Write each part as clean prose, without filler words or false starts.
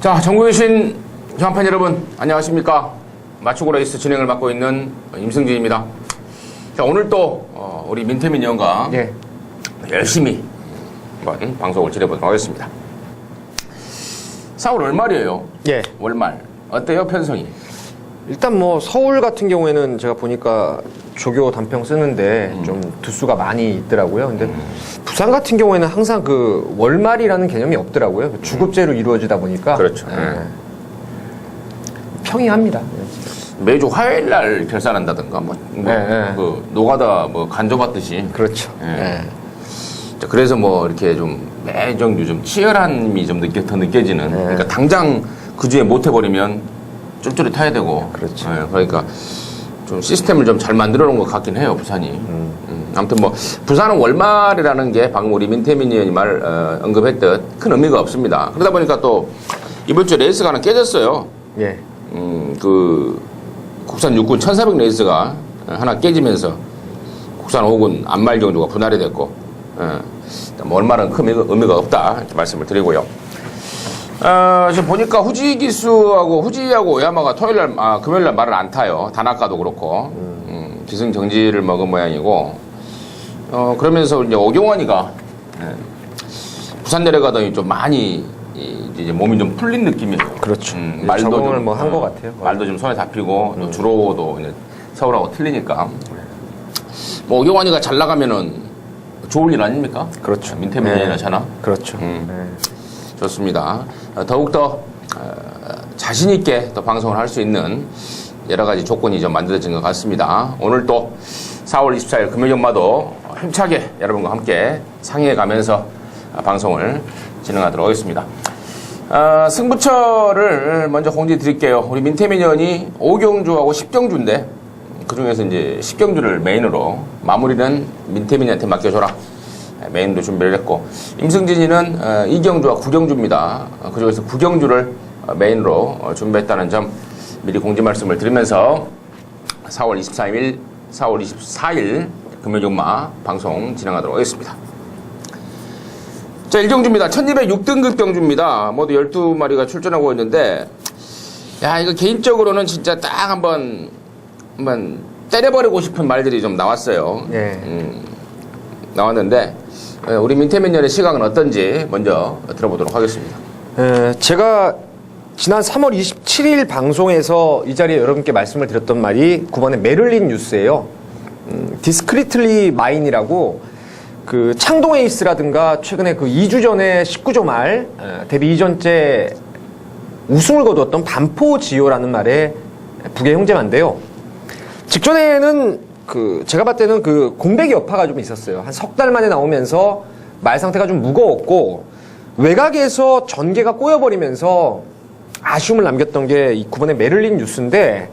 자, 전국에 계신 경합팬 여러분, 안녕하십니까? 맞추고 레이스 진행을 맡고 있는 임승진입니다. 자, 오늘 또 우리 민태민 의원과 열심히 한번 방송을 진행해보도록 하겠습니다. 4월 월말이에요. 예. 월말. 어때요, 편성이? 일단 뭐 서울 같은 경우에는 제가 보니까 조교 단평 쓰는데 좀 두수가 많이 있더라고요. 근데 부산 같은 경우에는 항상 그 월말이라는 개념이 없더라고요. 주급제로 이루어지다 보니까. 그렇죠. 평이합니다. 매주 화요일 날 결산한다든가, 그 노가다 간접받듯이. 그렇죠. 자, 그래서 이렇게 좀 매정주 좀 치열함이 좀 더 느껴지는. 그러니까 당장 그 주에 못 해버리면 쫄쫄이 타야 되고. 그렇죠. 그러니까 좀 시스템을 좀 잘 만들어 놓은 것 같긴 해요, 부산이. 아무튼 부산은 월말이라는 게 방금 우리 민태민 의원이 언급했듯 큰 의미가 없습니다. 그러다 보니까 또 이번 주에 레이스가 하나 깨졌어요. 예. 그 국산 육군 1400 레이스가 하나 깨지면서 국산 5군 안말 경주가 분할이 됐고, 월말은 큰 의미가 없다, 이렇게 말씀을 드리고요. 지금 보니까 후지하고 오야마가 금요일날 말을 안 타요. 단아까도 그렇고. 기승정지를 먹은 모양이고. 그러면서 이제 오경환이가, 부산 내려가더니 좀 많이, 이제 몸이 좀 풀린 느낌이에요. 그렇죠. 말도 적응을 좀, 한 것 같아요. 말도 좀 손에 잡히고, 또 주로도 이제 서울하고 틀리니까. 오경환이가 잘 나가면은 좋을 일 아닙니까? 그렇죠. 민태민 의원이나 잖아. 그렇죠. 좋습니다. 더욱더 자신있게 또 방송을 할 수 있는 여러 가지 조건이 좀 만들어진 것 같습니다. 오늘 또 4월 24일 금요일마도 힘차게 여러분과 함께 상의해 가면서 방송을 진행하도록 하겠습니다. 승부처를 먼저 공지 드릴게요. 우리 민태민 의원이 5경주하고 10경주인데 그 중에서 이제 10경주를 메인으로 마무리는 민태민한테 맡겨줘라. 메인도 준비를 했고, 임승진이는 2경주와 9경주입니다. 그중에서 9경주를 메인으로 준비했다는 점 미리 공지 말씀을 드리면서 4월 24일 금요일마 방송 진행하도록 하겠습니다. 자, 1경주입니다. 1206등급 경주입니다. 모두 12마리가 출전하고 있는데, 야, 이거 개인적으로는 진짜 딱 한번 때려버리고 싶은 말들이 좀 나왔어요. 나왔는데, 우리 민태민 의원의 시각은 어떤지 먼저 들어보도록 하겠습니다. 제가 지난 3월 27일 방송에서 이 자리에 여러분께 말씀을 드렸던 말이 9번의 메를린 뉴스예요. 디스크리틀리 마인이라고 그 창동 에이스라든가 최근에 그 2주 전에 19조 말 데뷔 2전째 우승을 거두었던 반포지효라는 말의 북의 형제만인데요. 직전에는 제가 봤을 때는 그 공백의 여파가 좀 있었어요. 한 석 달 만에 나오면서 말 상태가 좀 무거웠고, 외곽에서 전개가 꼬여버리면서 아쉬움을 남겼던 게 이 9번의 메를린 뉴스인데,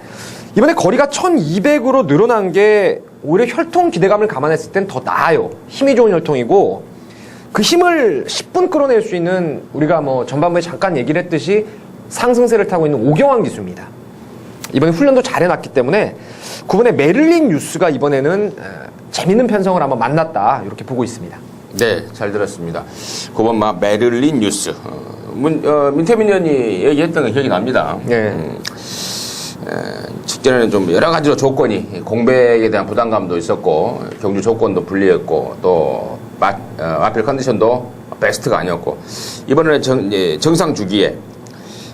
이번에 거리가 1200으로 늘어난 게 오히려 혈통 기대감을 감안했을 땐 더 나아요. 힘이 좋은 혈통이고, 그 힘을 10분 끌어낼 수 있는, 우리가 전반부에 잠깐 얘기를 했듯이 상승세를 타고 있는 오경환 기수입니다. 이번에 훈련도 잘 해놨기 때문에 9번의 메를린 뉴스가 이번에는 재밌는 편성을 한번 만났다, 이렇게 보고 있습니다. 네, 잘 들었습니다. 9번 메를린 뉴스. 민태민 의원이 얘기했던 거 기억이 납니다. 직전에는 좀 여러 가지로 조건이, 공백에 대한 부담감도 있었고, 경주 조건도 불리했고, 또 마필 컨디션도 베스트가 아니었고, 이번에는 정상 주기에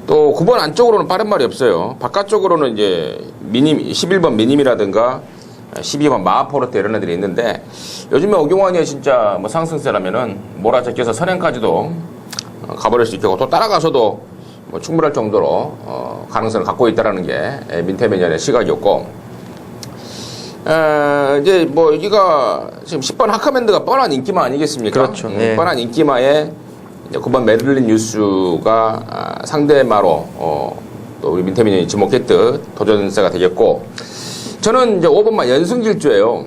또 9번 안쪽으로는 빠른 말이 없어요. 바깥쪽으로는 이제 11번 미님이라든가 12번 마하포르테 이런 애들이 있는데, 요즘에 오경환이 진짜 상승세라면은 몰아제껴서 선행까지도 가버릴 수 있고, 또 따라가서도 충분할 정도로 가능성을 갖고 있다라는 게 민태민 의원의 시각이었고, 이제 여기가 지금 10번 하카맨드가 뻔한 인기마 아니겠습니까? 그렇죠. 뻔한 인기마에 9번 메를린 뉴스가 상대마로 또 우리 민태민 의원이 지목했듯 도전세가 되겠고, 저는 이제 5번만 연승질주예요.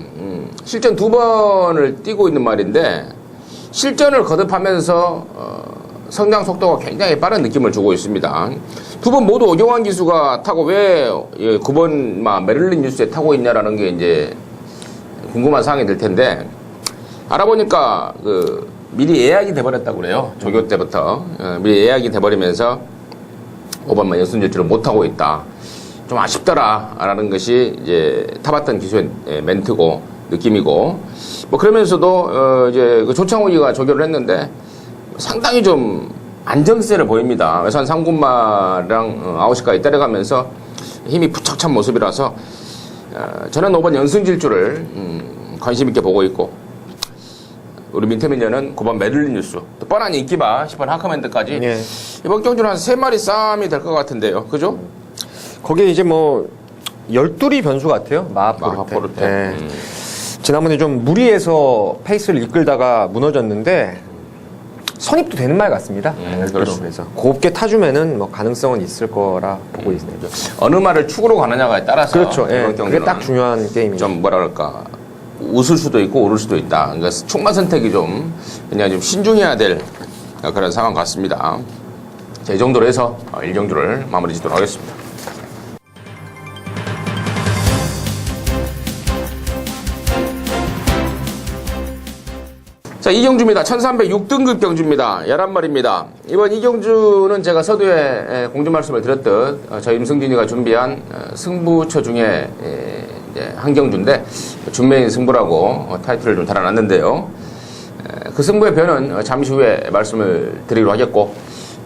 실전 2번을 뛰고 있는 말인데, 실전을 거듭하면서 성장 속도가 굉장히 빠른 느낌을 주고 있습니다. 2번 모두 오경환 기수가 타고 왜 9번 메를린 뉴스에 타고 있냐라는 게 이제 궁금한 사항이 될 텐데, 알아보니까 미리 예약이 돼버렸다고 그래요. 조교 때부터 미리 예약이 돼버리면서 5번만 연승질주를 못하고 있다. 좀 아쉽더라라는 것이 이제 타봤던 기수의 멘트고 느낌이고 뭐 그러면서도 이제 그 조창욱이가 조교를 했는데 상당히 좀 안정세를 보입니다. 외산 3군마랑 9시까지 때려가면서 힘이 부쩍 찬 모습이라서 저는 5번 연승질주를 관심 있게 보고 있고 우리 민태민녀는 9번 메들린 뉴스 또 뻔한 인기바 10번 하커맨드까지 예. 이번 경주는 한 3마리 싸움이 될 것 같은데요. 그죠? 거기에 이제 뭐 12리 변수 같아요. 마하포르테. 마하포르테. 예. 지난번에 좀 무리해서 페이스를 이끌다가 무너졌는데 선입도 되는 말 같습니다. 그렇습니다. 그래서 곱게 타주면은 뭐 가능성은 있을 거라 보고 있네요. 어느 말을 축으로 가느냐에 따라서 그렇죠. 예. 이번 그게 경기는 딱 중요한 게임이죠. 좀 뭐라 그럴까 웃을 수도 있고 오를 수도 있다. 그러니까 축마 선택이 좀 그냥 좀 신중해야 될 그런 상황 같습니다. 자, 이 정도로 해서 1경주를 마무리 짓도록 하겠습니다. 자, 이 경주입니다. 1306등급 경주입니다. 11마리입니다. 이번 이 경주는 제가 서두에 공지 말씀을 드렸듯 저희 임승진이가 준비한 승부처 중에 이제 한 경주인데 준매인 승부라고 타이틀을 좀 달아놨는데요. 그 승부의 변은 잠시 후에 말씀을 드리기로 하겠고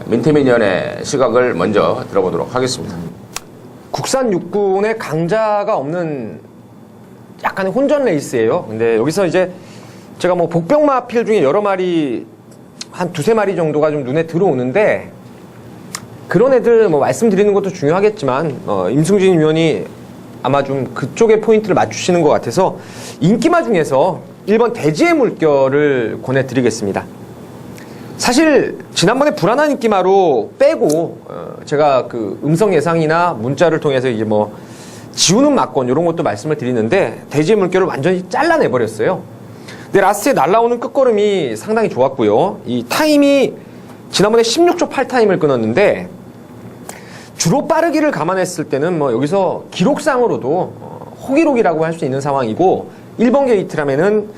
민태민연의 시각을 먼저 들어보도록 하겠습니다. 국산 육군에 강자가 없는 약간의 혼전 레이스예요. 근데 여기서 이제 제가 뭐 복병마 필 중에 여러 마리 한 두세 마리 정도가 좀 눈에 들어오는데 그런 애들 뭐 말씀드리는 것도 중요하겠지만 임승진 위원이 아마 좀 그쪽에 포인트를 맞추시는 것 같아서 인기마 중에서 1번 대지의 물결을 권해드리겠습니다. 사실 지난번에 불안한 인기마로 빼고 제가 그 음성 예상이나 문자를 통해서 이제 뭐 지우는 막건 이런 것도 말씀을 드리는데 대지의 물결을 완전히 잘라내버렸어요. 근데 라스트에 날라오는 끝걸음이 상당히 좋았고요. 이 타임이 지난번에 16초 8타임을 끊었는데 주로 빠르기를 감안했을 때는 뭐 여기서 기록상으로도 호기록이라고 할 수 있는 상황이고 1번 게이트라면은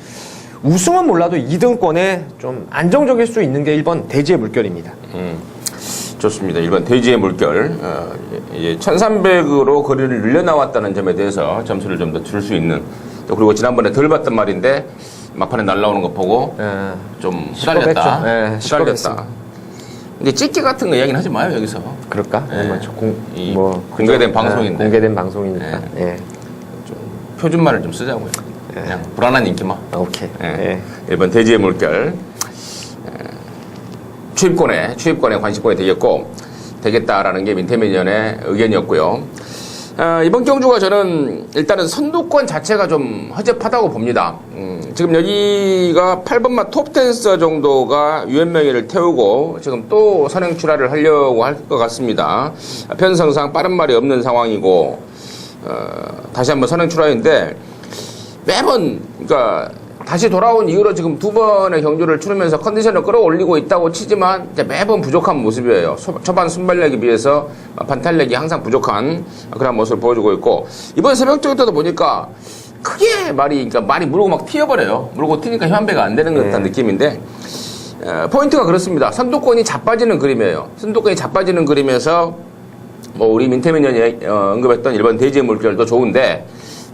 우승은 몰라도 2등권에 좀 안정적일 수 있는 게 1번 대지의 물결입니다. 좋습니다. 1번 대지의 물결. 1300으로 거리를 늘려나왔다는 점에 대해서 점수를 좀 더 줄 수 있는 또 그리고 지난번에 덜 봤던 말인데 막판에 날라오는 거 보고 좀 휘날렸다. 네, 휘날렸다. 근데 찍기 같은 거 이야기는 하지 마요, 여기서. 그럴까? 네. 뭐 공개된 방송인데. 공개된 방송이니까. 네. 좀 표준말을 좀 쓰자고요. 그냥 불안한 인기만. 오케이. 네. 1번 대지의 물결. 추입권에 관심권이 되겠다라는 게 민태민연의 의견이었고요. 이번 경주가 저는 일단은 선두권 자체가 좀 허접하다고 봅니다. 지금 여기가 8번마 톱댄서 정도가 유연명예를 태우고 지금 또 선행 출하를 하려고 할 것 같습니다. 편성상 빠른 말이 없는 상황이고 다시 한번 선행 출하인데 매번 그러니까 다시 돌아온 이후로 지금 두 번의 경주를 치르면서 컨디션을 끌어올리고 있다고 치지만 이제 매번 부족한 모습이에요. 초반 순발력에 비해서 반탈력이 항상 부족한 그런 모습을 보여주고 있고 이번 새벽적인 때도 보니까 크게 말이 물고 막 튀어버려요. 물고 튀니까 힘한배가 안 되는 듯한 느낌인데 포인트가 그렇습니다. 선두권이 자빠지는 그림이에요. 선두권이 자빠지는 그림에서 뭐 우리 민태민연이 언급했던 1번 대지의 물결도 좋은데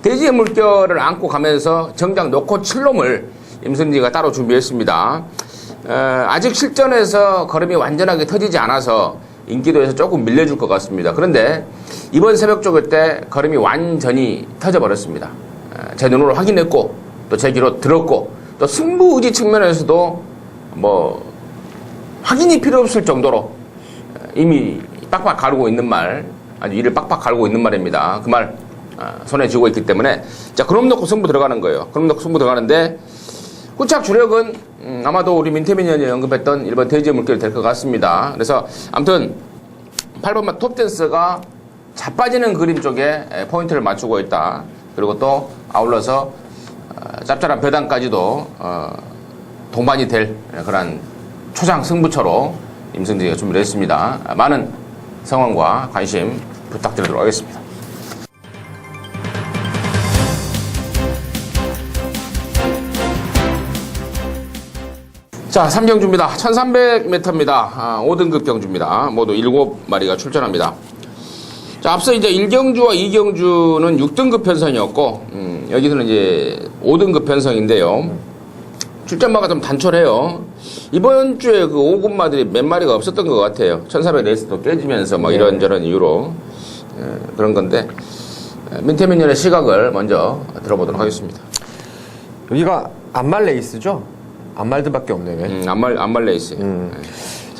대지의 물결을 안고 가면서 정작 놓고 칠 놈을 임승진이가 따로 준비했습니다. 아직 실전에서 걸음이 완전하게 터지지 않아서 인기도에서 조금 밀려줄 것 같습니다. 그런데 이번 새벽 쪽일 때 걸음이 완전히 터져버렸습니다. 제 눈으로 확인했고 또 제 귀로 들었고 또 승부의지 측면에서도 뭐 확인이 필요 없을 정도로 이미 빡빡 가르고 있는 말, 아주 이를 빡빡 가르고 있는 말입니다. 그 말 손에 쥐고 있기 때문에 자 그럼 놓고 승부 들어가는 거예요. 그럼 놓고 승부 들어가는데 후착 주력은 아마도 우리 민태민연이 언급했던 1번 대지의 물결이 될 것 같습니다. 그래서 아무튼 8번마 톱댄스가 자빠지는 그림 쪽에 포인트를 맞추고 있다. 그리고 또 아울러서 짭짤한 배당까지도 동반이 될 그런 초장 승부처로 임승진이가 준비를 했습니다. 많은 성원과 관심 부탁드리도록 하겠습니다. 자, 3경주입니다. 1300m입니다. 5등급 경주입니다. 모두 7마리가 출전합니다. 자, 앞서 이제 1경주와 2경주는 6등급 편성이었고, 여기서는 이제 5등급 편성인데요. 출전마가 좀 단촐해요. 이번 주에 그 5군마들이 몇 마리가 없었던 것 같아요. 1400 레이스도 깨지면서 뭐 이런저런 이유로 그런 건데, 민태민연의 시각을 먼저 들어보도록 하겠습니다. 여기가 안말 레이스죠? 안말들밖에 없네요. 안말 레이스.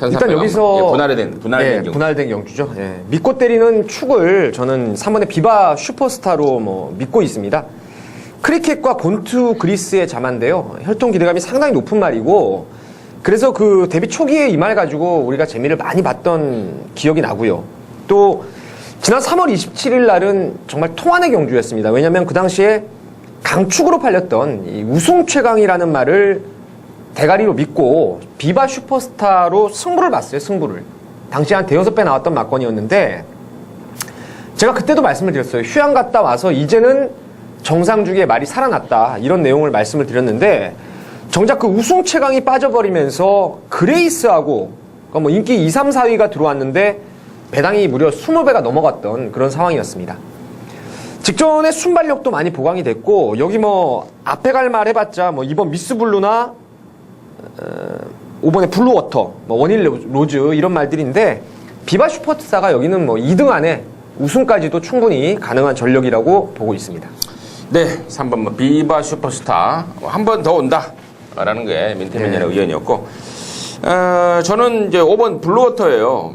일단 여기서 분할된 경주죠. 예. 믿고 때리는 축을 저는 3번의 비바 슈퍼스타로 뭐 믿고 있습니다. 크리켓과 곤투 그리스의 자만데요. 혈통 기대감이 상당히 높은 말이고, 그래서 그 데뷔 초기에 이 말 가지고 우리가 재미를 많이 봤던 기억이 나고요. 또 지난 3월 27일 날은 정말 통한의 경주였습니다. 왜냐하면 그 당시에 강축으로 팔렸던 이 우승 최강이라는 말을 대가리로 믿고 비바 슈퍼스타로 승부를 봤어요. 승부를. 당시 한 대여섯 배 나왔던 막건이었는데, 제가 그때도 말씀을 드렸어요. 휴양 갔다 와서 이제는 정상주기의 말이 살아났다, 이런 내용을 말씀을 드렸는데, 정작 그 우승 최강이 빠져버리면서 그레이스하고 그러니까 뭐 인기 2, 3, 4위가 들어왔는데 배당이 무려 20배가 넘어갔던 그런 상황이었습니다. 직전에 순발력도 많이 보강이 됐고, 여기 뭐 앞에 갈 말 해봤자 뭐 이번 미스블루나 5번에 블루워터, 뭐 원일 로즈 이런 말들인데, 비바 슈퍼스타가 여기는 뭐 2등 안에 우승까지도 충분히 가능한 전력이라고 보고 있습니다. 네, 3번 뭐 비바 슈퍼스타 한 번 더 온다 라는 게 민태민연의 의견이었고, 저는 이제 5번 블루워터예요.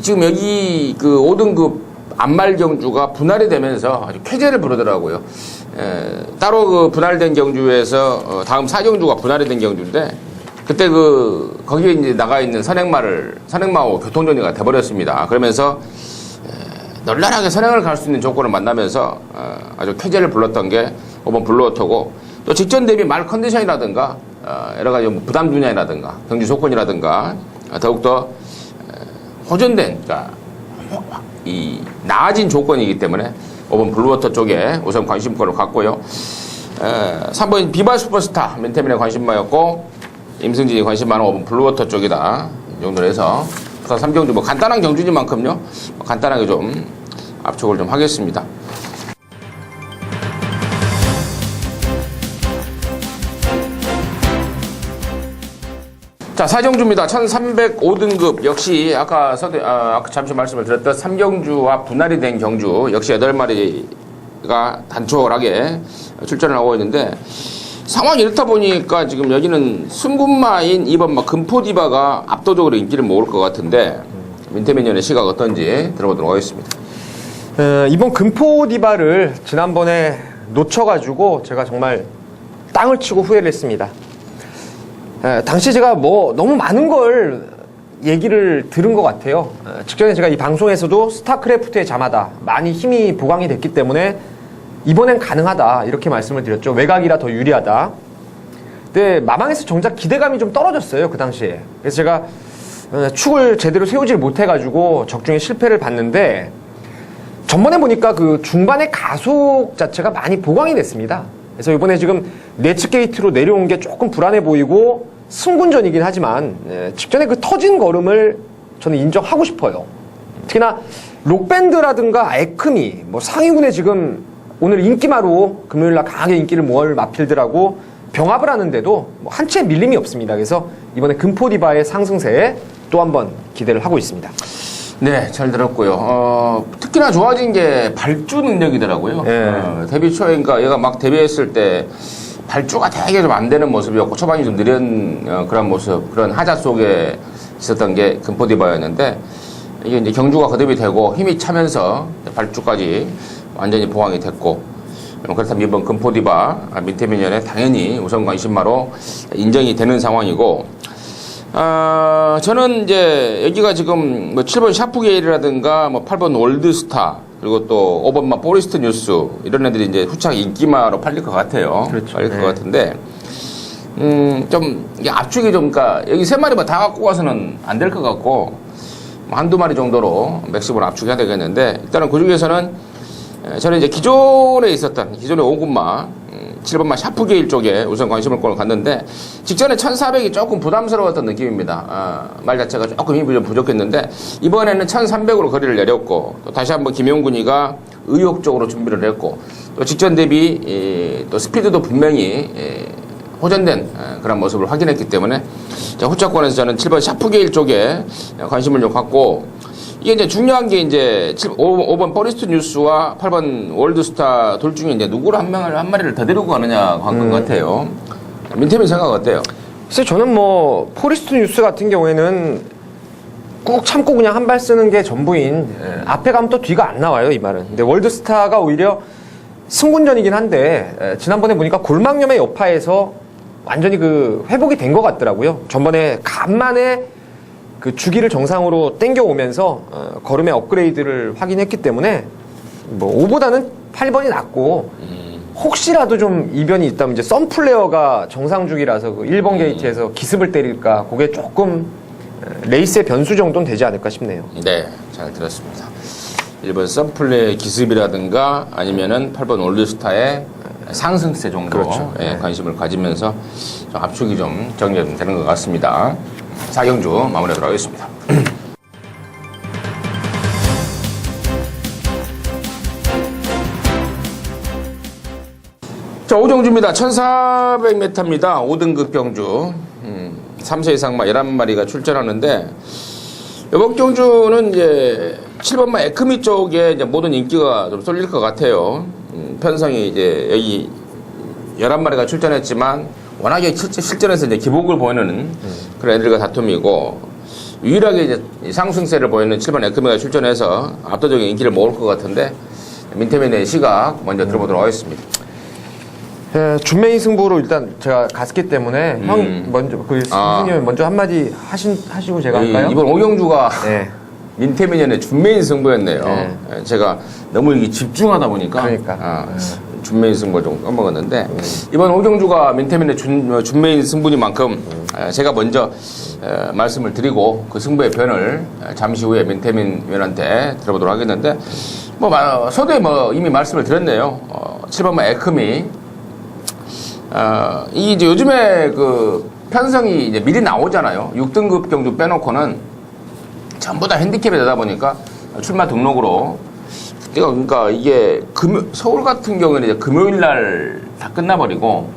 지금 여기 그 5등급 안말 경주가 분할이 되면서 아주 쾌재를 부르더라고요. 따로 그 분할된 경주에서 다음 4경주가 분할이 된 경주인데, 그때 거기에 이제 나가 있는 선행마하고 교통정리가 돼버렸습니다. 그러면서 널널하게 선행을 갈 수 있는 조건을 만나면서 아주 쾌재를 불렀던 게 5번 블루워터고, 또 직전 대비 말 컨디션이라든가 여러 가지 부담 분야라든가 경주 조건이라든가 더욱더 호전된, 그러니까 이 나아진 조건이기 때문에 5번 블루워터 쪽에 우선 관심권을 갖고요. 3번 비바 슈퍼스타 민태민의 관심마였고, 임승진이 관심 많은 5번 블루워터 쪽이다, 이 정도로 해서 부산 3경주 뭐 간단한 경주니만큼요, 간단하게 좀 압축을 좀 하겠습니다. 자, 4경주입니다. 1305등급. 역시 아까 잠시 말씀을 드렸던 3경주와 분할이 된 경주, 역시 8마리가 단촐하게 출전을 하고 있는데, 상황이 이렇다 보니까 지금 여기는 승군마인 2번 금포디바가 압도적으로 인기를 모을 것 같은데, 민태민연의 시각 어떤지 들어보도록 하겠습니다. 이번 금포디바를 지난번에 놓쳐가지고 제가 정말 땅을 치고 후회를 했습니다. 당시 제가 뭐 너무 많은 걸 얘기를 들은 것 같아요. 직전에 제가 이 방송에서도 스타크래프트의 자마다 많이 힘이 보강이 됐기 때문에 이번엔 가능하다, 이렇게 말씀을 드렸죠. 외곽이라 더 유리하다. 근데 마망에서 정작 기대감이 좀 떨어졌어요, 그 당시에. 그래서 제가 축을 제대로 세우질 못해가지고 적중에 실패를 봤는데, 전번에 보니까 그 중반의 가속 자체가 많이 보강이 됐습니다. 그래서 이번에 지금 네츠 게이트로 내려온 게 조금 불안해 보이고 승군전이긴 하지만, 직전에 그 터진 걸음을 저는 인정하고 싶어요. 특히나 록밴드라든가 에크미, 뭐 상위군에 지금 오늘 인기마로 금요일날 강하게 인기를 모을 마필드라고 병합을 하는데도 뭐 한 채 밀림이 없습니다. 그래서 이번에 금포디바의 상승세에 또 한번 기대를 하고 있습니다. 네, 잘 들었고요. 특히나 좋아진 게 발주 능력이더라고요. 데뷔 초에, 그러니까 얘가 막 데뷔했을 때 발주가 되게 좀 안 되는 모습이었고, 초반이 좀 느린 그런 모습, 그런 하자 속에 있었던 게 금포디바였는데, 이게 이제 경주가 거듭이 되고 힘이 차면서 발주까지 완전히 보강이 됐고, 그렇다면 이번 금포디바 민태민연의 당연히 우선 관심마로 인정이 되는 상황이고, 저는 이제 여기가 지금 뭐 7번 샤프게일이라든가 뭐 8번 월드스타, 그리고 또 5번만 포리스트 뉴스, 이런 애들이 이제 후창 인기마로 팔릴 것 같아요. 그렇죠. 팔릴 것 같은데, 좀 이게 압축이 좀, 그러니까 여기 세 마리만 다 갖고 가서는 안 될 것 같고, 뭐 한두 마리 정도로 맥시멈을 압축해야 되겠는데, 일단은 그 중에서는 저는 이제 기존에 있었던 기존의 5군마 7번마 샤프게일 쪽에 우선 관심을 갔는데 직전에 1400이 조금 부담스러웠던 느낌입니다. 말 자체가 조금 힘이 좀 부족했는데 이번에는 1300으로 거리를 내렸고 또 다시 한번 김용군이가 의욕적으로 준비를 했고 또 직전 대비 또 스피드도 분명히 호전된 그런 모습을 확인했기 때문에 호차권에서 저는 7번 샤프게일 쪽에 관심을 좀 갖고 이게 이제 중요한 게 이제 5번 포리스트 뉴스와 8번 월드스타 둘 중에 이제 누구를 한 마리를 더 데리고 가느냐 한 것 같아요. 민태민 생각 어때요? 글쎄 저는 뭐 포리스트 뉴스 같은 경우에는 꾹 참고 그냥 한 발 쓰는 게 전부인 앞에 가면 또 뒤가 안 나와요 이 말은. 근데 월드스타가 오히려 승분전이긴 한데 지난번에 보니까 골망염의 여파에서 완전히 그 회복이 된 것 같더라고요. 전번에 간만에 그 주기를 정상으로 땡겨오면서 걸음의 업그레이드를 확인했기 때문에 뭐 5보다는 8번이 낫고 혹시라도 좀 이변이 있다면 이제 썬플레어가 정상 주기라서 그 1번 게이트에서 기습을 때릴까 그게 조금 레이스의 변수 정도는 되지 않을까 싶네요. 네, 잘 들었습니다. 1번 썬플레어의 기습이라든가 아니면은 8번 올드스타의 상승세 정도 그렇죠. 관심을 가지면서 좀 압축이 좀 정리가 되는 것 같습니다. 4경주 마무리하도록 하겠습니다. 자, 5경주입니다. 1400m입니다. 5등급 경주. 3세 이상마 11마리가 출전하는데, 이번 경주는 이제 7번마 에크미 쪽에 이제 모든 인기가 좀 쏠릴 것 같아요. 편성이 이제 여기 11마리가 출전했지만, 워낙에 실전에서 이제 기복을 보이는 그런 애들과 다툼이고, 유일하게 이제 상승세를 보이는 7번 에크미가 출전해서 압도적인 인기를 모을 것 같은데, 민태민의 시각 먼저 들어보도록 하겠습니다. 예, 준메인 승부로 일단 제가 갔기 때문에 형 먼저 그 선생님이 먼저 한마디 하시고 제가 할까요? 이번 5경주가 네. 민태민의 준메인 승부였네요. 네. 제가 너무 이게 집중하다 보니까 그러니까. 준메인 승부를 좀 까먹었는데 이번 5경주가 민태민의 준메인 승부니만큼 제가 먼저 말씀을 드리고 그 승부의 변을 잠시 후에 민태민 위원한테 들어보도록 하겠는데 서두에 이미 말씀을 드렸네요. 7번마 에크미 이 이제 요즘에 그 편성이 이제 미리 나오잖아요. 6등급 경주 빼놓고는 전부 다 핸디캡이 되다 보니까 출마 등록으로 그러니까 이게 서울 같은 경우에는 이제 금요일 날 다 끝나버리고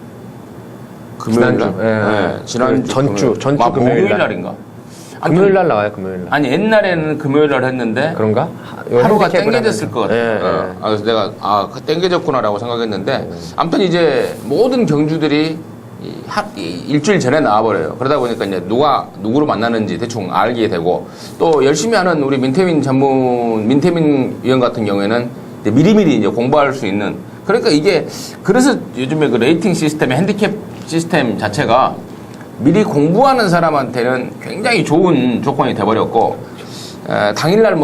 금요일 날 지난주 전주 목요일 날인가? 금요일 날 나와요 금요일 날. 아니 옛날에는 금요일 날 했는데 그런가? 하루가 땡겨졌을 것 같아요. 그래서 내가 땡겨졌구나라고 생각했는데 아무튼 이제 모든 경주들이 일주일 전에 나와버려요. 그러다 보니까 이제 누가 누구를 만나는지 대충 알게 되고 또 열심히 하는 우리 민태민 위원 같은 경우에는 이제 미리미리 이제 공부할 수 있는 그러니까 이게 그래서 요즘에 그 레이팅 시스템의 핸디캡 시스템 자체가 미리 공부하는 사람한테는 굉장히 좋은 조건이 돼버렸고 당일날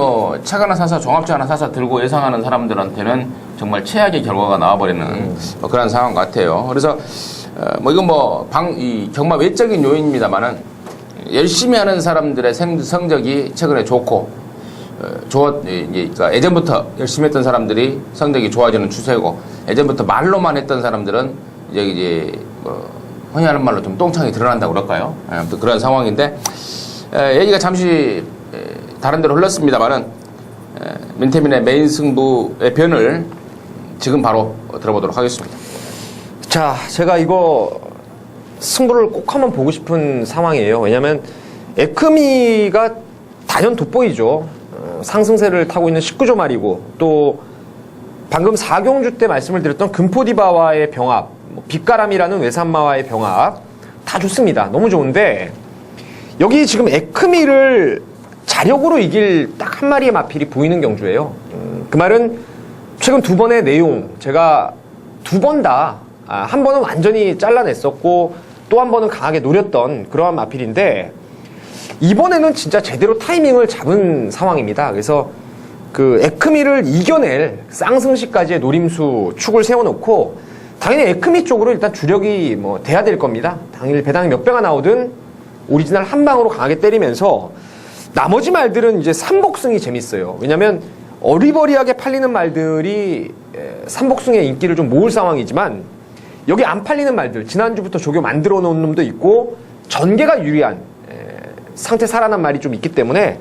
책 하나 사서 종합제 하나 사서 들고 예상하는 사람들한테는 정말 최악의 결과가 나와버리는 그런 상황 같아요. 그래서 이건 경마 외적인 요인입니다만은 열심히 하는 사람들의 성적이 최근에 좋고 그러니까 예전부터 열심히 했던 사람들이 성적이 좋아지는 추세고 예전부터 말로만 했던 사람들은 이제 흔히 하는 말로 좀 똥창이 드러난다고 그럴까요? 아무튼 그런 상황인데 얘기가 잠시 다른 데로 흘렀습니다만은 민태민의 메인 승부의 변을 지금 바로 들어보도록 하겠습니다. 자, 제가 이거 승부를 꼭 한번 보고 싶은 상황이에요. 왜냐하면 에크미가 단연 돋보이죠. 상승세를 타고 있는 19조 말이고 또 방금 4경주 때 말씀을 드렸던 금포디바와의 병합, 빛가람이라는 외산마와의 병합 다 좋습니다. 너무 좋은데 여기 지금 에크미를 자력으로 이길 딱 한 마리의 마필이 보이는 경주예요. 그 말은 최근 두 번의 내용 제가 두 번 다 한 번은 완전히 잘라냈었고 또 한 번은 강하게 노렸던 그러한 마필인데 이번에는 진짜 제대로 타이밍을 잡은 상황입니다. 그래서 그 에크미를 이겨낼 쌍승시까지의 노림수 축을 세워놓고 당연히 에크미 쪽으로 일단 주력이 돼야 될 겁니다. 당일 배당이 몇 배가 나오든 오리지널 한 방으로 강하게 때리면서 나머지 말들은 이제 삼복승이 재밌어요. 왜냐면 어리버리하게 팔리는 말들이 삼복승의 인기를 좀 모을 상황이지만 여기 안 팔리는 말들, 지난주부터 조교 만들어 놓은 놈도 있고 전개가 유리한 상태 살아난 말이 좀 있기 때문에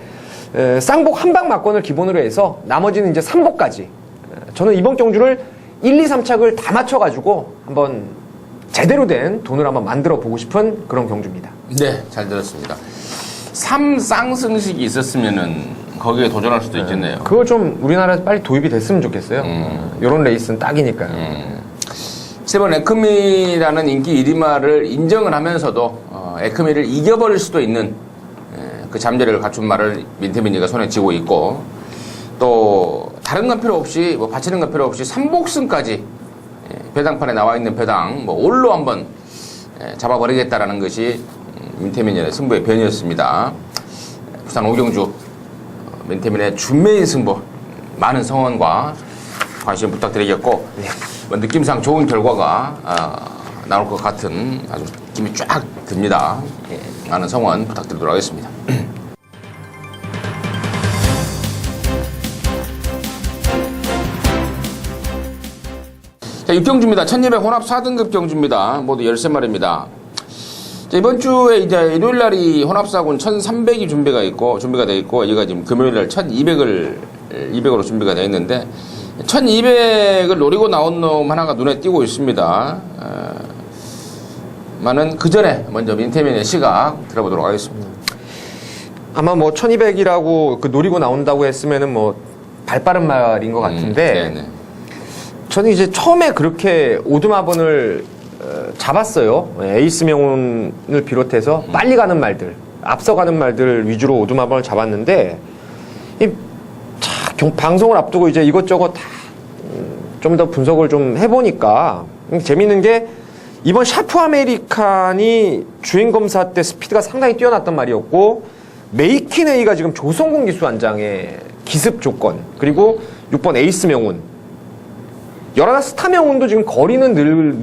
쌍복 한방 막권을 기본으로 해서 나머지는 이제 3복까지 저는 이번 경주를 1, 2, 3착을 다 맞춰가지고 한번 제대로 된 돈을 한번 만들어 보고 싶은 그런 경주입니다. 네, 잘 들었습니다. 3쌍승식이 있었으면은 거기에 도전할 수도 있겠네요. 그거 좀 우리나라에서 빨리 도입이 됐으면 좋겠어요. 이런 레이스는 딱이니까요. 세번 에크미라는 인기 1위마를 인정을 하면서도 에크미를 이겨버릴 수도 있는 그 잠재력을 갖춘 말을 민태민이가 손에 쥐고 있고, 또 다른 건 필요 없이 뭐 바치는 건 필요 없이 3복승까지 배당판에 나와 있는 배당 뭐 올로 한번 잡아버리겠다라는 것이 민태민의 승부의 변이었습니다. 부산 오경주 민태민의 준매인 승부, 많은 성원과 관심 부탁드리겠고, 뭐 느낌상 좋은 결과가 나올 것 같은 아주 느낌이 쫙 듭니다. 많은 성원 부탁드리도록 하겠습니다. 자, 6경주입니다. 1200 혼합 4등급 경주입니다. 모두 13마리입니다. 자, 이번 주에 이제 일요일 날이 혼합사군 1300이 준비가 되어 있고, 여기가 지금 금요일 날 200으로 준비가 되어 있는데, 1200을 노리고 나온 놈 하나가 눈에 띄고 있습니다. 많은 그 전에 먼저 민태민의 시각 들어보도록 하겠습니다. 아마 뭐 1200이라고 그 노리고 나온다고 했으면은 뭐 발빠른 말인 것 같은데, 네네. 저는 이제 처음에 그렇게 오두마번을 잡았어요. 에이스 명운을 비롯해서 빨리 가는 말들, 앞서가는 말들 위주로 오두마번을 잡았는데, 방송을 앞두고 이제 이것저것 다 좀 더 분석을 좀 해보니까 재밌는 게, 이번 샤프 아메리칸이 주행검사 때 스피드가 상당히 뛰어났단 말이었고, 메이키네이가 지금 조성공 기수안장의 기습 조건, 그리고 6번 에이스 명운, 열하나 스타 명운도 지금 거리는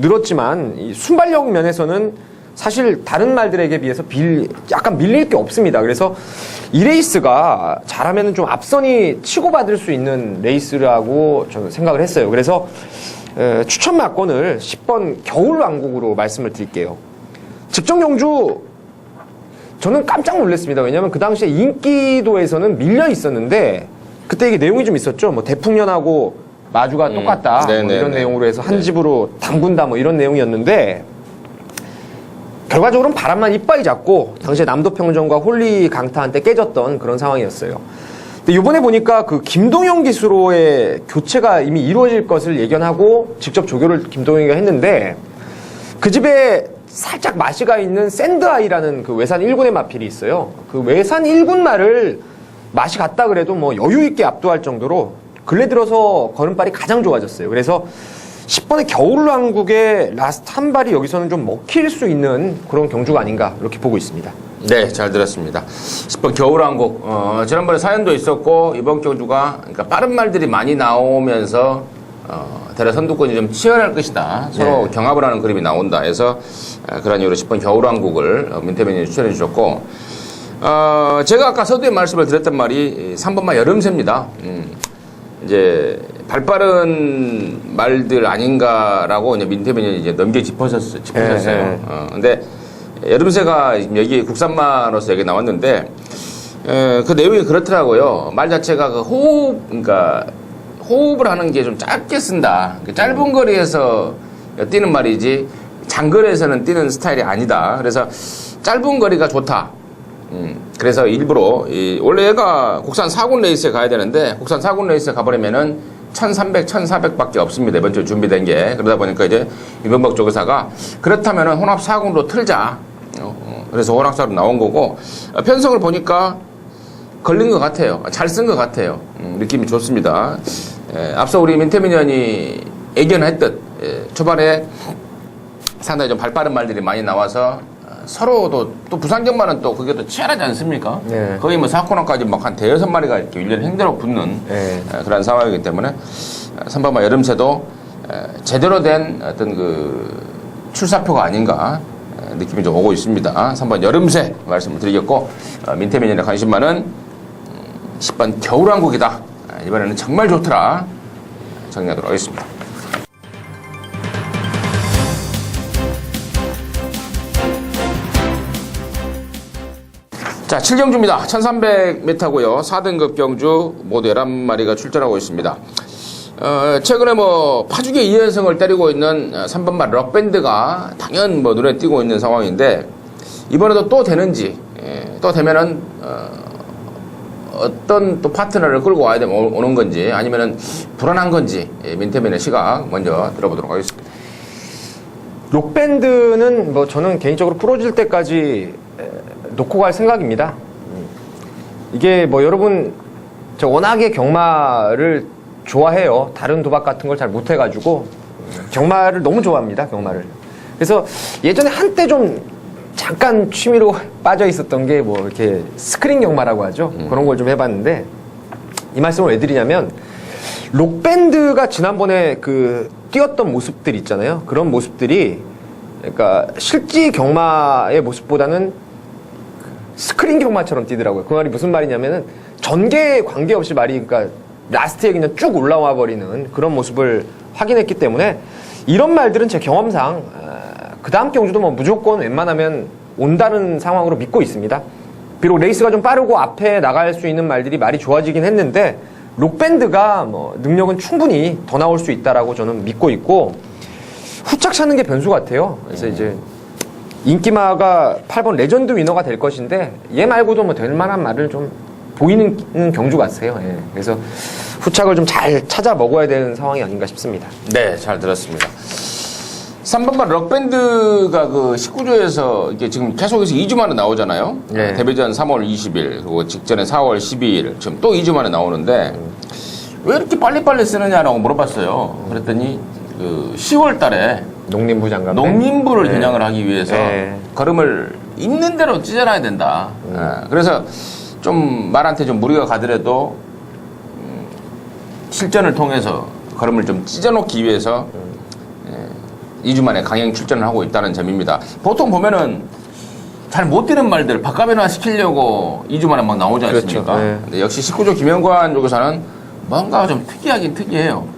늘었지만 이 순발력 면에서는 사실 다른 말들에게 비해서 약간 밀릴 게 없습니다. 그래서 이 레이스가 잘하면 좀 앞선이 치고받을 수 있는 레이스라고 저는 생각을 했어요. 그래서 추천 막권을 10번 겨울왕국으로 말씀을 드릴게요. 직전 경주 저는 깜짝 놀랐습니다. 왜냐하면 그 당시에 인기도에서는 밀려 있었는데, 그때 이게 내용이 좀 있었죠. 뭐 대풍년하고 마주가 똑같다, 뭐 이런 내용으로 해서 한 집으로 담근다, 뭐 이런 내용이었는데, 결과적으로는 바람만 이빠이 잡고 당시에 남도평전과 홀리 강타한테 깨졌던 그런 상황이었어요. 근데 이번에 보니까 그 김동영 기수로의 교체가 이미 이루어질 것을 예견하고 직접 조교를 김동영이가 했는데, 그 집에 살짝 맛이가 있는 샌드아이라는 그 외산 1군의 마필이 있어요. 그 외산 1군 말을 맛이 같다 그래도 뭐 여유 있게 압도할 정도로 근래 들어서 걸음발이 가장 좋아졌어요. 그래서 10번의 겨울왕국의 라스트 한 발이 여기서는 좀 먹힐 수 있는 그런 경주가 아닌가, 이렇게 보고 있습니다. 네, 잘 들었습니다. 10번 겨울왕국, 지난번에 사연도 있었고, 이번 경주가 그러니까 빠른 말들이 많이 나오면서 대략 선두권이 좀 치열할 것이다, 서로 경합을 하는 그림이 나온다 해서 그런 이유로 10번 겨울왕국을 민태민이 추천해 주셨고, 제가 아까 서두에 말씀을 드렸던 말이 3번만 여름새입니다. 이제 발빠른 말들 아닌가라고 이제 민태민이 이제 넘겨 짚으셨어요. 근데 여름새가 여기 국산마로서 여기 나왔는데, 그 내용이 그렇더라고요. 말 자체가 그 호흡을 하는 게 좀 짧게 쓴다. 짧은 거리에서 뛰는 말이지 장거리에서는 뛰는 스타일이 아니다. 그래서 짧은 거리가 좋다. 그래서 일부러 원래 얘가 국산 4군 레이스에 가야 되는데, 국산 4군 레이스에 가버리면은 1300, 1400밖에 없습니다. 이번 주에 준비된 게. 그러다 보니까 이제 유병박 조교사가 그렇다면은 혼합 4군으로 틀자. 그래서 혼합 4로 나온 거고, 편성을 보니까 걸린 것 같아요. 잘 쓴 것 같아요. 느낌이 좋습니다. 앞서 우리 민태민 의원이 예견했듯 초반에 상당히 좀 발빠른 말들이 많이 나와서 서로도 또 부산 경마는 또 그게 또 치열하지 않습니까? 네. 거의 뭐 4코너까지 막 한 대여섯 마리가 이렇게 일련 행대로 붙는 그런 상황이기 때문에 3번마 여름새도 제대로 된 어떤 그 출사표가 아닌가 느낌이 좀 오고 있습니다. 3번 여름새 말씀을 드리겠고, 민태민의 관심 많은 10번 겨울왕국이다. 이번에는 정말 좋더라. 정리하도록 하겠습니다. 자, 7경주입니다. 1300m고요. 4등급 경주 모두 11마리가 출전하고 있습니다. 최근에 뭐 파죽의 2연승을 때리고 있는 3번말 럭밴드가 당연 뭐 눈에 띄고 있는 상황인데 이번에도 또 되는지 또 되면은 어떤 또 파트너를 끌고 와야 되면 오는 건지 아니면은 불안한 건지 민태민의 시각 먼저 들어보도록 하겠습니다. 록밴드는 뭐 저는 개인적으로 풀어질 때까지 놓고 갈 생각입니다. 이게 뭐 여러분 저 워낙에 경마를 좋아해요. 다른 도박 같은 걸 잘 못해가지고 경마를 너무 좋아합니다. 경마를. 그래서 예전에 한때 좀 잠깐 취미로 빠져 있었던 게 뭐 이렇게 스크린 경마라고 하죠. 그런 걸 좀 해봤는데 이 말씀을 왜 드리냐면 록밴드가 지난번에 그 뛰었던 모습들 있잖아요. 그런 모습들이 그러니까 실제 경마의 모습보다는 스크린 경마처럼 뛰더라고요. 그 말이 무슨 말이냐면은 전개에 관계없이 말이 그러니까 라스트에 그냥 쭉 올라와 버리는 그런 모습을 확인했기 때문에 이런 말들은 제 경험상 그 다음 경주도 뭐 무조건 웬만하면 온다는 상황으로 믿고 있습니다. 비록 레이스가 좀 빠르고 앞에 나갈 수 있는 말들이 말이 좋아지긴 했는데 록밴드가 뭐 능력은 충분히 더 나올 수 있다라고 저는 믿고 있고 후착 찾는 게 변수 같아요. 그래서 이제 인기마가 8번 레전드 위너가 될 것인데 얘 말고도 뭐 될 만한 말을 좀 보이는 경주 같아요. 예. 그래서 후착을 좀 잘 찾아 먹어야 되는 상황이 아닌가 싶습니다. 네, 잘 들었습니다. 3번만 럭밴드가 그 19조에서 이게 지금 계속해서 2주 만에 나오잖아요. 네. 데뷔전 3월 20일, 그리고 직전에 4월 12일, 지금 또 2주 만에 나오는데 왜 이렇게 빨리빨리 쓰느냐라고 물어봤어요. 그랬더니 그 10월 달에 농림부 장관. 농림부를 겨냥을 하기 위해서 네. 걸음을 걸음을 있는 대로 찢어놔야 된다. 그래서 좀 말한테 좀 무리가 가더라도 실전을 통해서 걸음을 좀 찢어놓기 위해서 2주 만에 강행 출전을 하고 있다는 점입니다. 보통 보면은 잘 못 되는 말들 바꿔변화 시키려고 2주 만에 막 나오지 않습니까? 그렇죠. 네. 근데 역시 19조 김영관 쪽에서는 뭔가 좀 특이하긴 특이해요.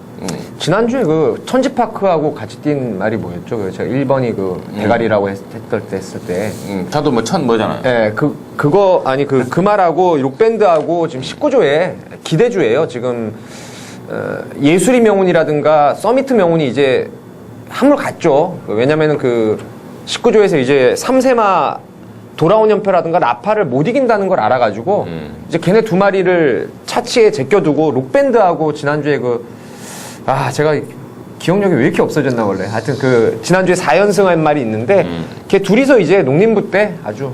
지난주에 그 천지파크하고 같이 뛴 말이 뭐였죠? 그 제가 1번이 그 대가리라고 했을 때. 저도 뭐 천 뭐잖아요. 예, 그거, 아니, 그 말하고 록밴드하고 지금 19조에 기대주예요. 지금, 예술이 명운이라든가 서미트 명운이 이제 한물 갔죠. 왜냐면은 그 19조에서 이제 3세마 돌아온 연표라든가 라파를 못 이긴다는 걸 알아가지고 이제 걔네 두 마리를 차치에 제껴두고 록밴드하고 지난주에 제가 기억력이 왜 이렇게 없어졌나 원래. 하여튼 그 지난주에 4연승한 말이 있는데 걔 둘이서 이제 농림부 때 아주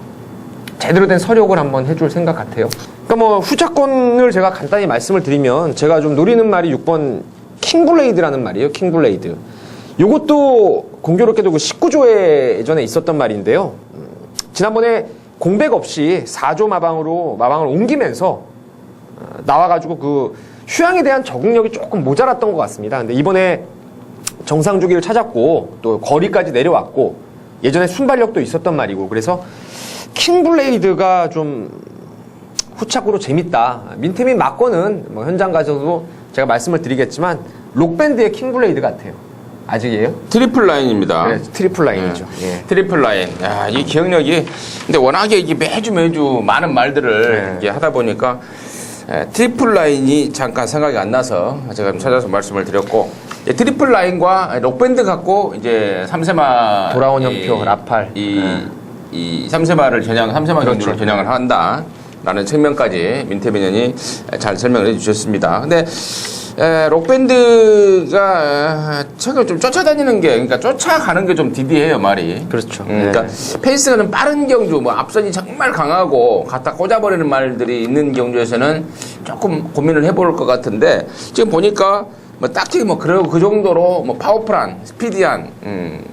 제대로 된 서력을 한번 해줄 생각 같아요. 그러니까 뭐 후자권을 제가 간단히 말씀을 드리면 제가 좀 노리는 말이 6번 킹블레이드라는 말이에요. 킹블레이드. 요것도 공교롭게도 그 19조에 예전에 있었던 말인데요. 지난번에 공백 없이 4조 마방을 옮기면서 나와가지고 그 휴양에 대한 적응력이 조금 모자랐던 것 같습니다. 근데 이번에 정상 주기를 찾았고 또 거리까지 내려왔고 예전에 순발력도 있었던 말이고 그래서 킹블레이드가 좀 후착으로 재밌다. 민태민 막권은 뭐 현장 가서도 제가 말씀을 드리겠지만 록밴드의 킹블레이드 같아요. 아직이에요? 트리플 라인입니다. 네, 트리플 라인이죠. 예. 트리플 라인. 야, 이 기억력이 근데 워낙에 이게 매주 많은 말들을 이렇게 하다 보니까 트리플 라인이 잠깐 생각이 안 나서 제가 좀 찾아서 말씀을 드렸고 트리플 라인과 록밴드 갖고 이제 3세마 돌아온 연표 라팔 이 3세마를 전향 3세마 그렇죠. 경주를 전향을 한다라는 측면까지 민태민연이 잘 설명을 해주셨습니다. 근데 록밴드가 최근 좀 쫓아다니는 게, 그러니까 쫓아가는 게 좀 디디해요, 말이. 그렇죠. 그러니까 페이스가 좀 빠른 경주, 뭐 앞선이 정말 강하고 갖다 꽂아버리는 말들이 있는 경주에서는 조금 고민을 해볼 것 같은데 지금 보니까 뭐 딱히 뭐 그 정도로 뭐 파워풀한, 스피디한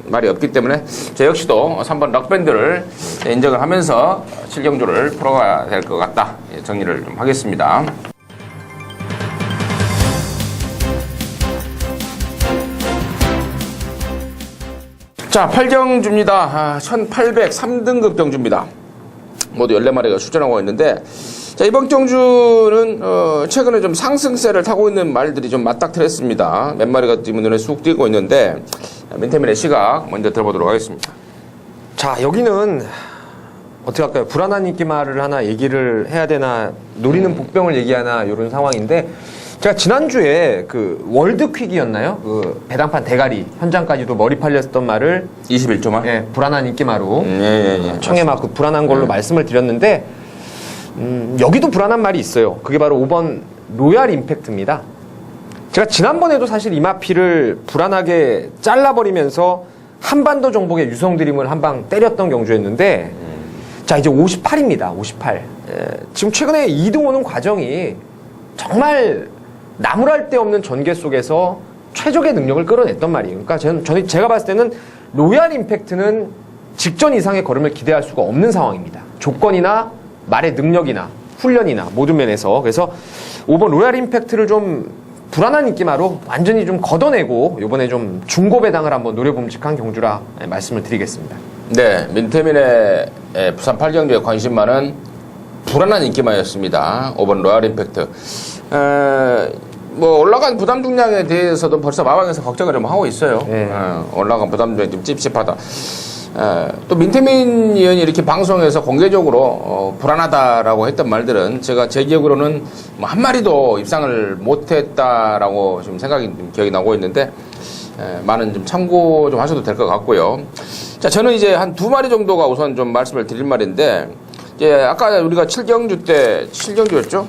말이 없기 때문에 저 역시도 3번 록밴드를 인정을 하면서 7경주를 풀어가야 될 것 같다. 정리를 좀 하겠습니다. 자, 8경주입니다. 1803등급 경주입니다. 모두 14마리가 출전하고 있는데, 자, 이번 경주는, 최근에 좀 상승세를 타고 있는 말들이 좀 맞닥뜨렸습니다. 몇 마리가 지금 눈에 쑥 띄고 있는데, 민태민의 시각 먼저 들어보도록 하겠습니다. 자, 여기는 어떻게 할까요? 불안한 인기말을 하나 얘기를 해야 되나, 노리는 복병을 얘기하나, 이런 상황인데, 제가 지난주에 그 월드퀵이었나요? 그 배당판 대가리 현장까지도 머리 팔렸던 말을 21조만? 예, 불안한 인기말로 예. 청해 막 그 불안한 걸로 말씀을 드렸는데, 여기도 불안한 말이 있어요. 그게 바로 5번 로얄 임팩트입니다. 제가 지난번에도 사실 이마피를 불안하게 잘라버리면서 한반도 정복의 유성 드림을 한 방 때렸던 경주였는데, 자, 이제 58입니다. 58. 지금 최근에 2등 오는 과정이 정말 나무랄 데 없는 전개 속에서 최적의 능력을 끌어냈단 말이에요. 그러니까 제가 봤을 때는 로얄 임팩트는 직전 이상의 걸음을 기대할 수가 없는 상황입니다. 조건이나 말의 능력이나 훈련이나 모든 면에서. 그래서 5번 로얄 임팩트를 좀 불안한 인기마로 완전히 좀 걷어내고 이번에 좀 중고 배당을 한번 노려봄직한 경주라 말씀을 드리겠습니다. 네, 민태민의 부산 8경주의 관심만은 불안한 인기마였습니다. 5번 로얄 임팩트. 뭐 올라간 부담 중량에 대해서도 벌써 마방에서 걱정을 좀 하고 있어요. 네. 올라간 부담 중량이 좀 찝찝하다. 또 민태민 의원이 이렇게 방송에서 공개적으로 불안하다라고 했던 말들은 제 기억으로는 뭐 한 마리도 입상을 못했다라고 지금 기억이 나고 있는데, 많은 좀 참고 좀 하셔도 될 것 같고요. 자, 저는 이제 한 2마리 정도가 우선 좀 말씀을 드릴 말인데, 이제 아까 우리가 7경주였죠?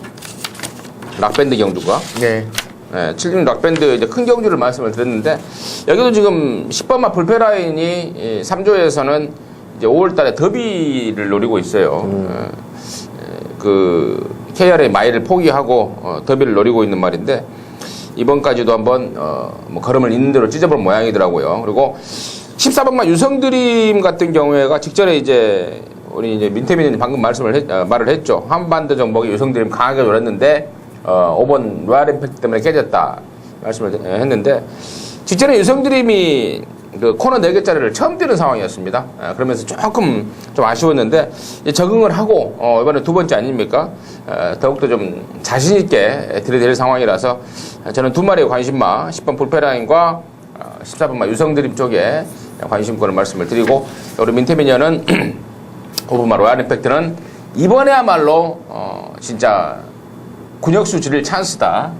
락밴드 경주가. 네. 7경 락밴드 이제 큰 경주를 말씀을 드렸는데, 여기도 지금 10번마 불패라인이 3조에서는 이제 5월 달에 더비를 노리고 있어요. 그 KR의 마일을 포기하고 더비를 노리고 있는 말인데, 이번까지도 한번 뭐 걸음을 있는 대로 찢어볼 모양이더라고요. 그리고 14번마 유성드림 같은 경우에가 직전에 이제 우리 이제 민태민이 방금 말을 했죠. 한반도 정복이 유성드림 강하게 노렸는데 5번 로얄 임팩트 때문에 깨졌다 말씀을 했는데, 직전에 유성드림이 그 코너 4개짜리를 처음 뛰는 상황이었습니다. 그러면서 조금 좀 아쉬웠는데, 이제 적응을 하고 이번에 2번째 아닙니까? 더욱더 좀 자신있게 들이댈 상황이라서 저는 2마리의 관심마 10번 불패라인과 14번마 유성드림 쪽에 관심권을 말씀을 드리고, 우리 민태민이는 5번마 로얄 임팩트는 이번에야말로 진짜 군역수 지를 찬스다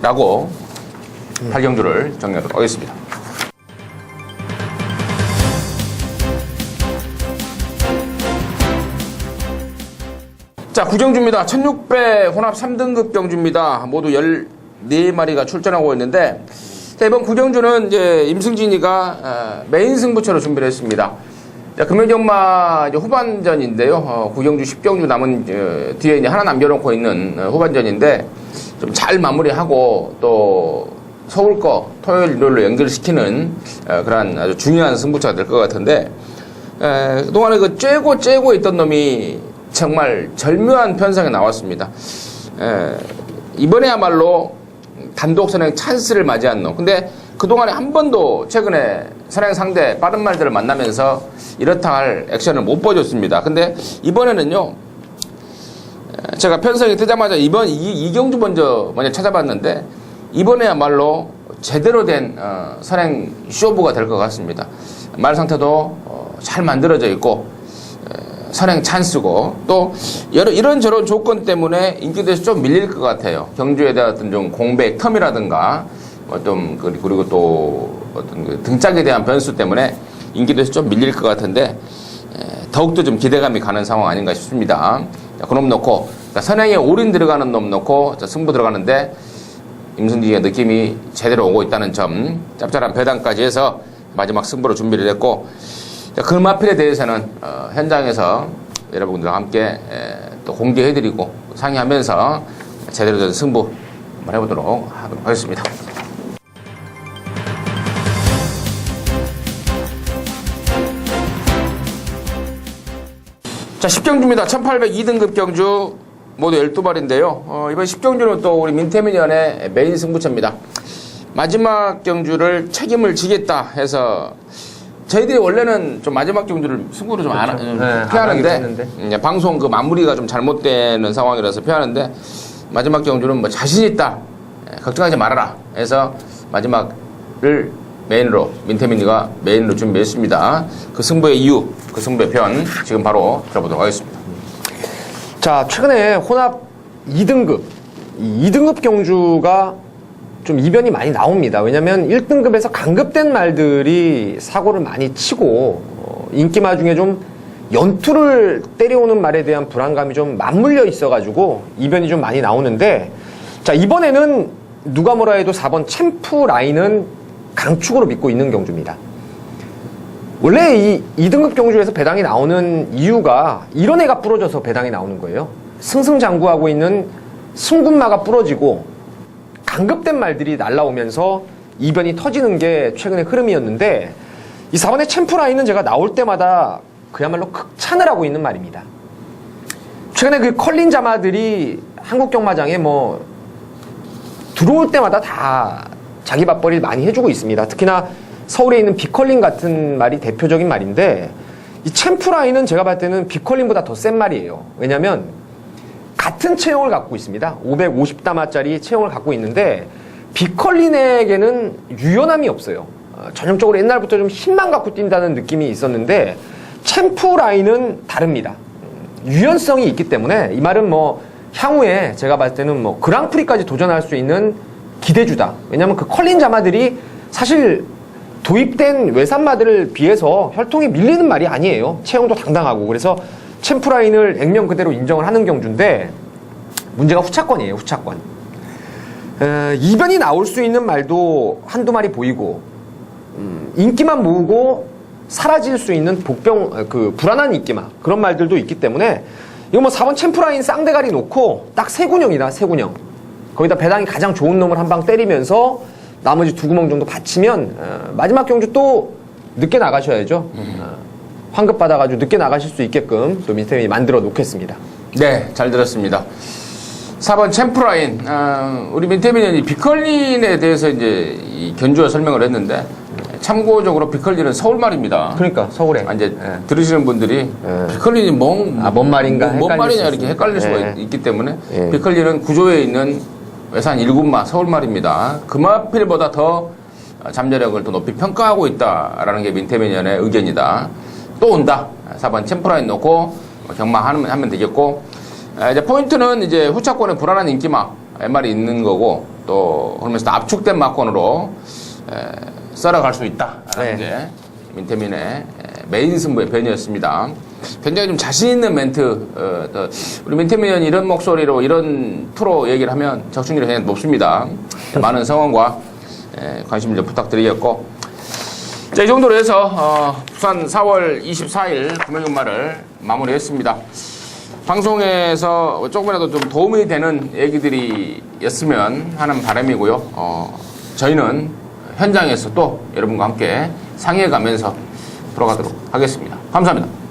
라고 8경주를 정리하도록 하겠습니다. 자, 9경주입니다. 1600 혼합 3등급 경주입니다. 모두 14마리가 출전하고 있는데, 자, 이번 9경주는 이제 임승진이가 메인 승부처로 준비를 했습니다. 자, 금연경마 이제 후반전인데요. 9경주, 10경주 남은 뒤에 이제 하나 남겨놓고 있는 후반전인데, 좀 잘 마무리하고 또 서울 거 토요일, 일요일로 연결시키는 그런 아주 중요한 승부처가 될 것 같은데, 그동안에 그 쬐고 있던 놈이 정말 절묘한 편성에 나왔습니다. 이번에야말로 단독 선행 찬스를 맞이한 놈. 근데 그동안에 한 번도 최근에 선행 상대 빠른 말들을 만나면서 이렇다 할 액션을 못 보여줬습니다. 근데 이번에는요, 제가 편성이 뜨자마자 이경주 먼저 찾아봤는데, 이번에야말로 제대로 된 선행 쇼부가 될 것 같습니다. 말 상태도 잘 만들어져 있고, 선행 찬스고, 또 이런저런 조건 때문에 인기도에서 좀 밀릴 것 같아요. 경주에 대한 어떤 좀 공백 텀이라든가 그리고 또 어떤 그 등짝에 대한 변수 때문에 인기도에서 좀 밀릴 것 같은데, 더욱더 좀 기대감이 가는 상황 아닌가 싶습니다. 자, 그놈 놓고, 선행에 올인 들어가는 놈 놓고 승부 들어가는데, 임승진의 느낌이 제대로 오고 있다는 점, 짭짤한 배당까지 해서 마지막 승부로 준비를 했고, 금마필에 대해서는 현장에서 여러분들과 함께 또 공개해드리고 상의하면서 제대로 된 승부 한번 해보도록 하겠습니다. 자, 10경주입니다. 1802등급 경주 모두 12마리인데요. 이번 10경주는 또 우리 민태민위원의 메인 승부처입니다. 마지막 경주를 책임을 지겠다 해서, 저희들이 원래는 좀 마지막 경주를 승부를 좀 피하는데, 방송 그 마무리가 좀 잘못되는 상황이라서 피하는데, 마지막 경주는 뭐 자신있다, 걱정하지 말아라 해서 마지막을 메인으로 민태민이가 메인으로 준비했습니다. 그 승부의 이유, 그 승부의 편 지금 바로 들어보도록 하겠습니다. 자, 최근에 혼합 2등급, 이 2등급 경주가 좀 이변이 많이 나옵니다. 왜냐면 1등급에서 강급된 말들이 사고를 많이 치고 인기마 중에 좀 연투를 때려오는 말에 대한 불안감이 좀 맞물려 있어가지고 이변이 좀 많이 나오는데, 자, 이번에는 누가 뭐라 해도 4번 챔프 라인은 강축으로 믿고 있는 경주입니다. 원래 이 2등급 경주에서 배당이 나오는 이유가 이런 애가 부러져서 배당이 나오는 거예요. 승승장구하고 있는 승군마가 부러지고 강급된 말들이 날라오면서 이변이 터지는 게 최근의 흐름이었는데, 이 4번의 챔프 라인은 제가 나올 때마다 그야말로 극찬을 하고 있는 말입니다. 최근에 그 컬린 자마들이 한국 경마장에 뭐 들어올 때마다 다 자기 맞벌이를 많이 해주고 있습니다. 특히나 서울에 있는 빅컬린 같은 말이 대표적인 말인데, 이 챔프 라인은 제가 봤을 때는 빅컬린보다 더 센 말이에요. 왜냐면 같은 체형을 갖고 있습니다. 550다마짜리 체형을 갖고 있는데 빅컬린에게는 유연함이 없어요. 전형적으로 옛날부터 좀 힘만 갖고 뛴다는 느낌이 있었는데 챔프 라인은 다릅니다. 유연성이 있기 때문에 이 말은 뭐 향후에 제가 봤을 때는 뭐 그랑프리까지 도전할 수 있는 기대주다. 왜냐면 그 컬린 자마들이 사실 도입된 외산마들을 비해서 혈통이 밀리는 말이 아니에요. 체형도 당당하고. 그래서 챔프 라인을 액면 그대로 인정을 하는 경주인데, 문제가 후차권이에요. 후차권. 이변이 나올 수 있는 말도 한두 마리 보이고, 인기만 모으고 사라질 수 있는 불안한 인기만, 그런 말들도 있기 때문에 이거 뭐 4번 챔프 라인 쌍대가리 놓고 딱 세 군형이다. 세 군형. 거기다 배당이 가장 좋은 놈을 한 방 때리면서 나머지 두 구멍 정도 받치면 마지막 경주 또 늦게 나가셔야죠. 환급 받아가지고 늦게 나가실 수 있게끔 또 민태민이 만들어 놓겠습니다. 네, 잘 들었습니다. 4번 챔프라인, 우리 민태민이 빅컬린에 대해서 이제 이 견주와 설명을 했는데, 참고적으로 빅컬린은 서울말입니다. 그러니까 서울에 이제 들으시는 분들이 빅컬린이 뭔 말인가 뭔 말이냐 수 이렇게 헷갈릴 수가 예. 있기 때문에 예. 빅컬린은 구조에 있는 외산 1군마 서울말입니다. 금화필보다 더 잠재력을 더 높이 평가하고 있다라는 게 민태민의 의견이다. 또 온다. 4번 챔프라인 놓고 경마하면 되겠고, 이제 포인트는 이제 후차권에 불안한 인기마 MR이 있는 거고, 또 그러면서 압축된 마권으로 썰어갈 수 있다라는 게 민태민의 메인 승부의 변이었습니다. 굉장히 좀 자신 있는 멘트, 우리 민태민 의원이 이런 목소리로 이런 프로 얘기를 하면 적중률이 굉장히 높습니다. 많은 성원과 관심 좀 부탁드리겠고, 자, 이 정도로 해서 부산 4월 24일 금요일말을 마무리했습니다. 방송에서 조금이라도 좀 도움이 되는 얘기들이었으면 하는 바람이고요. 저희는 현장에서 또 여러분과 함께 상의해가면서 돌아가도록 하겠습니다. 감사합니다.